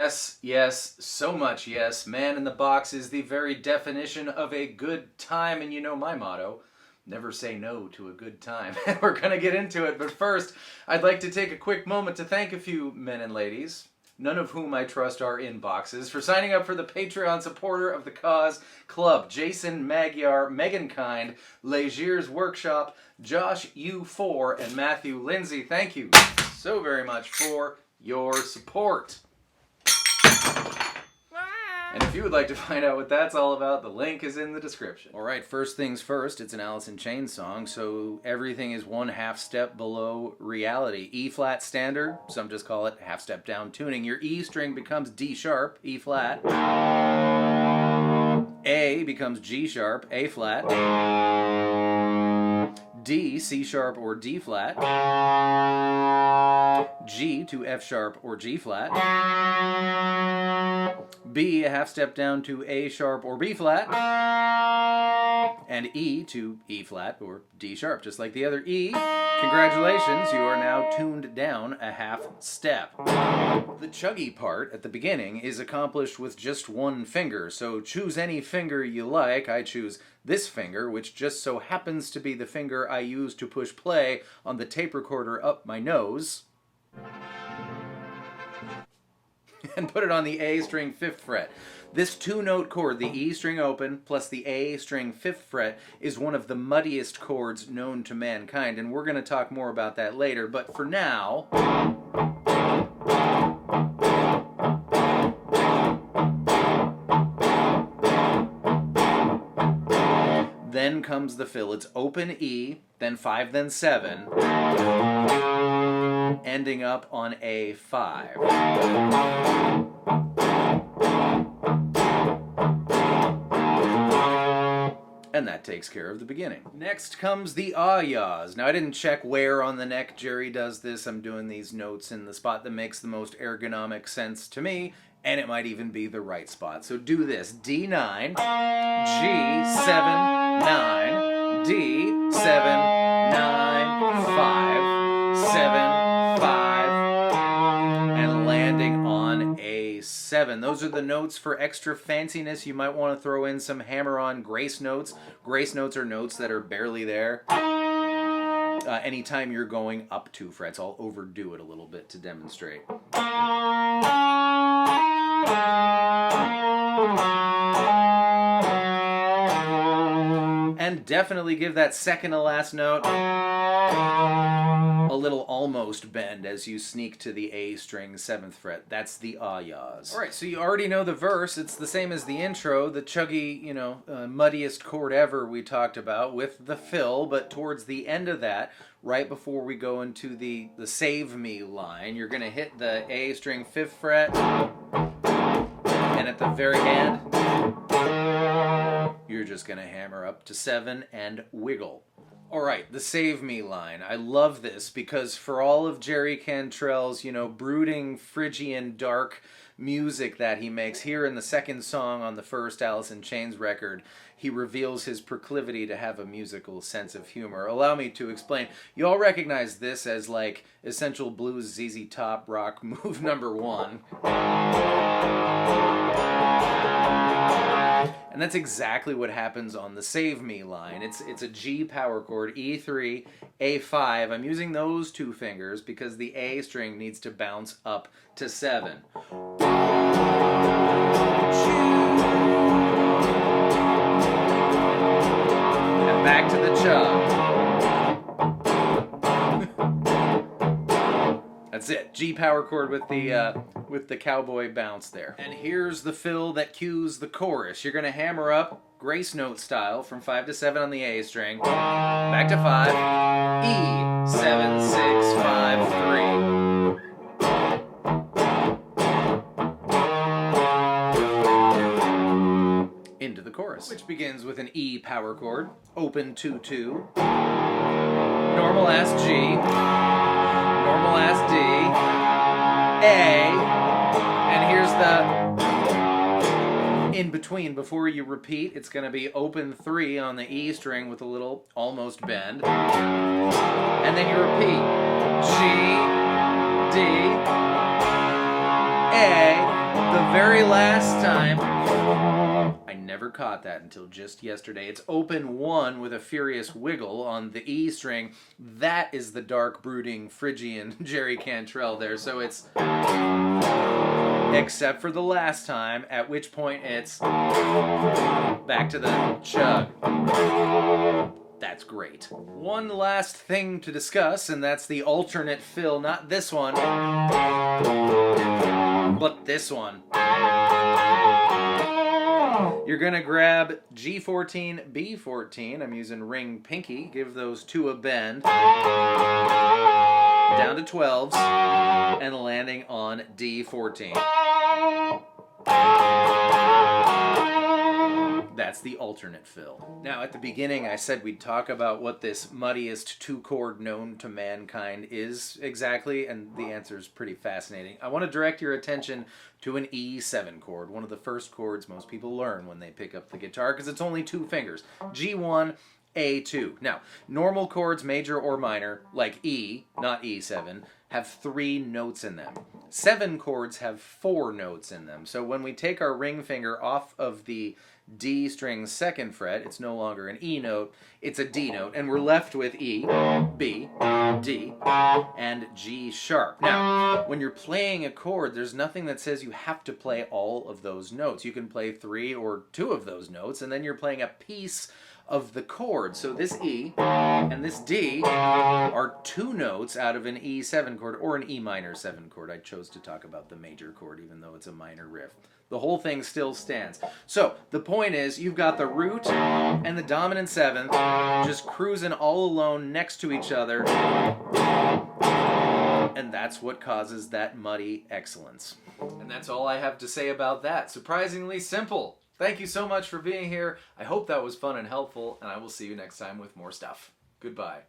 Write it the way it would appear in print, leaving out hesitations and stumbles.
Yes, yes, so much yes. Man in the Box is the very definition of a good time, and you know my motto, never say no to a good time. And we're going to get into it, but first, I'd like to take a quick moment to thank a few men and ladies, none of whom I trust are in boxes, for signing up for the Patreon supporter of the cause club. Jason Magyar, Megan Kind, Legier's Workshop, Josh U4, and Matthew Lindsay. Thank you so very much for your support. And if you would like to find out what that's all about, the link is in the description. Alright, first things first, it's an Alice in Chains song, so everything is 1/2 step below reality. E flat standard, some just call it half step down tuning. Your E string becomes D sharp, E flat. A becomes G sharp, A flat. D, C sharp or D flat. G to F sharp or G flat. B, a half step down to A sharp or B flat. And E to E flat or D sharp, just like the other E. Congratulations, you are now tuned down a half step. The chuggy part at the beginning is accomplished with just one finger, so choose any finger you like. I choose this finger, which just so happens to be the finger I use to push play on the tape recorder up my nose. And put it on the A string 5th fret. This 2-note chord, the E string open plus the A string 5th fret, is one of the muddiest chords known to mankind, and we're going to talk more about that later, but for now... Then comes the fill. It's open E, then 5, then 7, ending up on A5. And that takes care of the beginning. Next comes the ah-yahs. Now, I didn't check where on the neck Jerry does this. I'm doing these notes in the spot that makes the most ergonomic sense to me, and it might even be the right spot. So do this. D9, G7, 9, D7, 9, 5, 7, 5, and landing on A7. Those are the notes for extra fanciness. You might want to throw in some hammer-on grace notes. Grace notes are notes that are barely there. Anytime you're going up 2 frets, I'll overdo it a little bit to demonstrate. And definitely give that second to last note a little almost bend as you sneak to the A string 7th fret. That's the ah-yahs. Alright, so you already know the verse. It's the same as the intro, the chuggy, muddiest chord ever we talked about with the fill, but towards the end of that, right before we go into the save me line, you're going to hit the A string 5th fret, and at the very end, you're just going to hammer up to 7 and wiggle. Alright, the Save Me line. I love this because for all of Jerry Cantrell's, brooding, Phrygian, dark music that he makes, here in the second song on the first Alice in Chains record, he reveals his proclivity to have a musical sense of humor. Allow me to explain. You all recognize this as, like, Essential Blues ZZ Top rock move number 1. And that's exactly what happens on the Save Me line. It's a G power chord, E3, A5. I'm using those 2 fingers because the A string needs to bounce up to 7. And back to the chug. That's it. G power chord with the cowboy bounce there. And here's the fill that cues the chorus. You're going to hammer up grace note style from 5 to 7 on the A string. Back to 5. E, 7, 6, 5, 3. Into the chorus, which begins with an E power chord, open 2-2, normal ass G, normal ass D, A, and here's the in between. Before you repeat, it's going to be open 3 on the E string with a little almost bend, and then you repeat G, D, A, very last time, I never caught that until just yesterday. It's open 1 with a furious wiggle on the E string. That is the dark, brooding, Phrygian Jerry Cantrell there. So it's, except for the last time, at which point it's back to the chug. That's great. One last thing to discuss, and that's the alternate fill. Not this one, but this one. You're gonna grab G14, B14. I'm using ring pinky. Give those 2 a bend. Down to 12s, and landing on D14. That's the alternate fill. Now, at the beginning, I said we'd talk about what this muddiest 2-chord known to mankind is exactly, and the answer is pretty fascinating. I want to direct your attention to an E7 chord, one of the first chords most people learn when they pick up the guitar, because it's only 2 fingers. G1, A2. Now, normal chords, major or minor, like E, not E7, have 3 notes in them. 7 chords have 4 notes in them. So when we take our ring finger off of the D string's 2nd fret, it's no longer an E note, it's a D note, and we're left with E, B, D, and G sharp. Now, when you're playing a chord, there's nothing that says you have to play all of those notes. You can play 3 or 2 of those notes, and then you're playing a piece of the chord. So this E and this D are 2 notes out of an E7 chord or an E minor 7 chord. I chose to talk about the major chord even though it's a minor riff. The whole thing still stands. So the point is, you've got the root and the dominant 7th just cruising all alone next to each other, and that's what causes that muddy excellence. And that's all I have to say about that. Surprisingly simple. Thank you so much for being here. I hope that was fun and helpful, and I will see you next time with more stuff. Goodbye.